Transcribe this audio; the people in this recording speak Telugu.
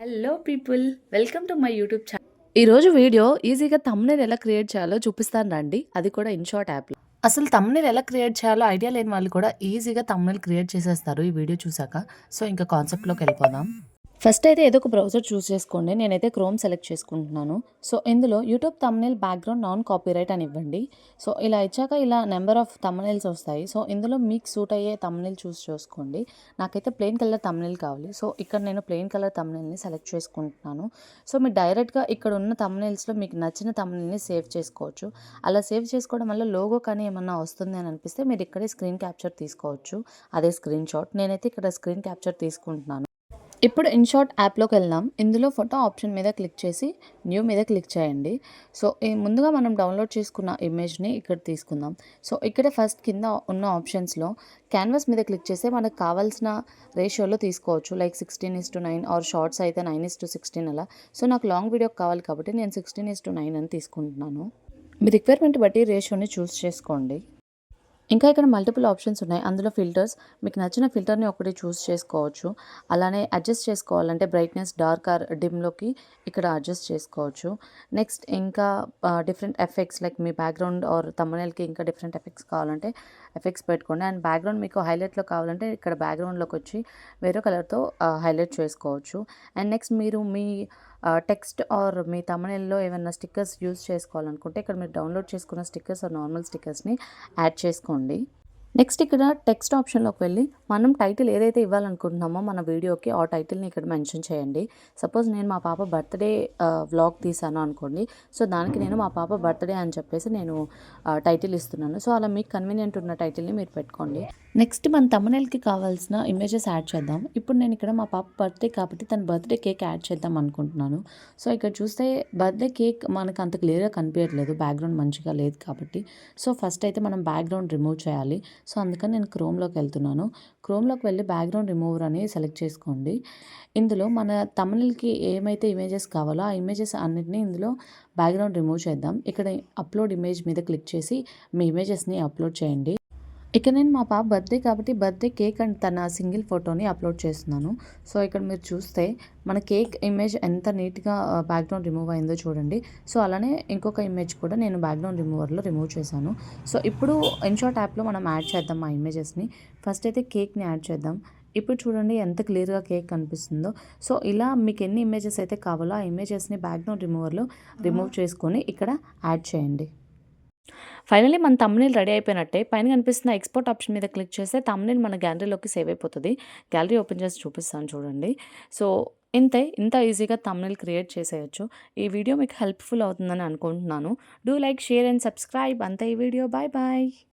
Hello people, welcome to my YouTube channel. ఈరోజు వీడియో ఈజీగా థంబ్నెయిల్ ఎలా క్రియేట్ చేయాలో చూపిస్తాను రండి. అది కూడా ఇన్‌షాట్ యాప్‌లో. అసలు థంబ్నెయిల్ ఎలా క్రియేట్ చేయాలో ఐడియా లేని వాళ్ళు కూడా ఈజీగా థంబ్నెయిల్ క్రియేట్ చేసేస్తారు ఈ వీడియో చూసాక. సో, ఇంకా కాన్సెప్ట్‌లోకి వెళ్ళిపోదాం. ఫస్ట్ అయితే ఏదో ఒక బ్రౌజర్ చూస్ చేసుకోండి. నేనైతే క్రోమ్ సెలెక్ట్ చేసుకుంటున్నాను. సో, ఇందులో YouTube thumbnail background non copyright అని ఇవ్వండి. సో, ఇలా ఇచ్చాక ఇలా నెంబర్ ఆఫ్ థంబ్నెయిల్స్ వస్తాయి. సో, ఇందులో మీకు సూట్ అయ్యే థంబ్నెయిల్ చూస్ చేసుకోండి. నాకైతే ప్లెయిన్ కలర్ థంబ్నెయిల్ కావాలి. సో, ఇక్కడ నేను ప్లెయిన్ కలర్ థంబ్నెయిల్‌ని సెలెక్ట్ చేసుకుంటున్నాను. సో, మీరు డైరెక్ట్‌గా ఇక్కడ ఉన్న థంబ్నెయిల్స్‌లో మీకు నచ్చిన థంబ్నెయిల్‌ని సేవ్ చేసుకోవచ్చు. అలా సేవ్ చేసుకోవడం వల్ల లోగో కానీ ఏమన్నా వస్తుంది అని అనిపిస్తే మీరు ఇక్కడే స్క్రీన్ క్యాప్చర్ తీసుకోవచ్చు. అదే స్క్రీన్ షాట్. నేనైతే ఇక్కడ స్క్రీన్ క్యాప్చర్ తీసుకుంటున్నాను. ఇప్పుడు ఇన్‌షాట్ యాప్‌లోకి వెళ్దాం. ఇందులో ఫోటో ఆప్షన్ మీద క్లిక్ చేసి న్యూ మీద క్లిక్ చేయండి. సో, ముందుగా మనం డౌన్‌లోడ్ చేసుకున్న ఇమేజ్‌ని ఇక్కడ తీసుకుందాం. సో, ఇక్కడ ఫస్ట్ కింద ఉన్న ఆప్షన్స్‌లో క్యాన్వాస్ మీద క్లిక్ చేస్తే మనకు కావాల్సిన రేషియోలో తీసుకోవచ్చు. లైక్ 16:9 ఆర్ షార్ట్స్ అయితే 9:16 అలా. సో, నాకు లాంగ్ వీడియో కావాలి కాబట్టి నేను 16:9 అని తీసుకుంటున్నాను. మీ రిక్వైర్మెంట్ బట్టి రేషియోని చూస్ చేసుకోండి. ఇంకా ఇక్కడ మల్టిపుల్ ఆప్షన్స్ ఉన్నాయి. అందులో ఫిల్టర్స్ మీకు నచ్చిన ఫిల్టర్‌ని ఒకటి చూస్ చేసుకోవచ్చు. అలానే అడ్జస్ట్ చేసుకోవాలంటే బ్రైట్‌నెస్ డార్క్ ఆర్ డిమ్‌లోకి ఇక్కడ అడ్జస్ట్ చేసుకోవచ్చు. నెక్స్ట్ ఇంకా డిఫరెంట్ ఎఫెక్ట్స్ లైక్ మీ బ్యాక్‌గ్రౌండ్ ఆర్ థంబ్‌నెయిల్‌కి ఇంకా డిఫరెంట్ ఎఫెక్ట్స్ కావాలంటే ఎఫెక్ట్స్ పెట్టుకోండి. అండ్ బ్యాక్‌గ్రౌండ్ మీకు హైలైట్‌లో కావాలంటే ఇక్కడ బ్యాక్‌గ్రౌండ్‌లోకి వచ్చి వేరే కలర్‌తో హైలైట్ చేసుకోవచ్చు. అండ్ నెక్స్ట్ మీరు మీ టెక్స్ట్ ఆర్ మీ థంబ్‌నెయిల్‌లో ఏవన్నా స్టిక్కర్స్ యూజ్ చేసుకోవాలనుకుంటే ఇక్కడ మీరు డౌన్‌లోడ్ చేసుకున్న స్టిక్కర్స్ ఆర్ నార్మల్ స్టిక్కర్స్‌ని యాడ్ చేసుకోండి. నెక్స్ట్ ఇక్కడ టెక్స్ట్ ఆప్షన్‌లోకి వెళ్ళి మనం టైటిల్ ఏదైతే ఇవ్వాలనుకుంటున్నామో మన వీడియోకి ఆ టైటిల్‌ని ఇక్కడ మెన్షన్ చేయండి. సపోజ్ నేను మా పాప బర్త్‌డే వ్లాగ్ తీశాను అనుకోండి. సో, దానికి నేను మా పాప బర్త్‌డే అని చెప్పేసి నేను టైటిల్ ఇస్తున్నాను. సో, అలా మీకు కన్వీనియంట్ ఉన్న టైటిల్‌ని మీరు పెట్టుకోండి. నెక్స్ట్ మన థంబ్‌నెయిల్‌కి కావాల్సిన ఇమేజెస్ యాడ్ చేద్దాం. ఇప్పుడు నేను ఇక్కడ మా పాప బర్త్‌డే కాబట్టి తన బర్త్‌డే కేక్ యాడ్ చేద్దాం అనుకుంటున్నాను. సో, ఇక్కడ చూస్తే బర్త్‌డే కేక్ మనకు అంత క్లియర్‌గా కనిపియట్లేదు. బ్యాక్‌గ్రౌండ్ మంచిగా లేదు కాబట్టి. సో, ఫస్ట్ అయితే మనం బ్యాక్‌గ్రౌండ్ రిమూవ్ చేయాలి. సో, అందుకని నేను క్రోమ్‌లోకి వెళ్తున్నాను. క్రోమ్‌లోకి వెళ్ళి బ్యాక్‌గ్రౌండ్ రిమూవర్ అని సెలెక్ట్ చేసుకోండి. ఇందులో మన థంబ్‌నెయిల్‌కి ఏమైతే ఇమేజెస్ కావాలో ఆ ఇమేజెస్ అన్నిటిని ఇందులో బ్యాక్‌గ్రౌండ్ రిమూవ్ చేద్దాం. ఇక్కడ అప్‌లోడ్ ఇమేజ్ మీద క్లిక్ చేసి మీ ఇమేజెస్‌ని అప్‌లోడ్ చేయండి. ఇక నేను మా పాప బర్త్‌డే కాబట్టి బర్త్‌డే కేక్ అండ్ తన సింగిల్ ఫోటోని అప్‌లోడ్ చేస్తున్నాను. సో, ఇక్కడ మీరు చూస్తే మన కేక్ ఇమేజ్ ఎంత నీట్‌గా బ్యాక్‌గ్రౌండ్ రిమూవ్ అయిందో చూడండి. సో, అలానే ఇంకొక ఇమేజ్ కూడా నేను బ్యాక్‌గ్రౌండ్ రిమూవర్‌లో రిమూవ్ చేశాను. సో, ఇప్పుడు ఇన్‌షాట్ యాప్‌లో మనం యాడ్ చేద్దాం ఆ ఇమేజెస్‌ని. ఫస్ట్ అయితే కేక్‌ని యాడ్ చేద్దాం. ఇప్పుడు చూడండి ఎంత క్లియర్‌గా కేక్ కనిపిస్తుందో. సో, ఇలా మీకు ఎన్ని ఇమేజెస్ అయితే కావాలో ఆ ఇమేజెస్‌ని బ్యాక్‌గ్రౌండ్ రిమూవర్‌లో రిమూవ్ చేసుకొని ఇక్కడ యాడ్ చేయండి. ఫైనల్లీ మన థంబ్‌నెయిల్ రెడీ అయిపోయినట్టే. పైన కనిపిస్తున్న ఎక్స్‌పోర్ట్ ఆప్షన్ మీద క్లిక్ చేస్తే థంబ్‌నెయిల్ మన గ్యాలరీలోకి సేవ్ అయిపోతది. గ్యాలరీ ఓపెన్ చేసి చూపిస్తాను చూడండి. సో, ఇంతే. ఇంత ఈజీగా థంబ్‌నెయిల్ క్రియేట్ చేసేయొచ్చు. ఈ వీడియో మీకు హెల్ప్‌ఫుల్ అవుతుందని అనుకుంటున్నాను. Do like, share and subscribe. అంతే ఈ వీడియో. Bye bye.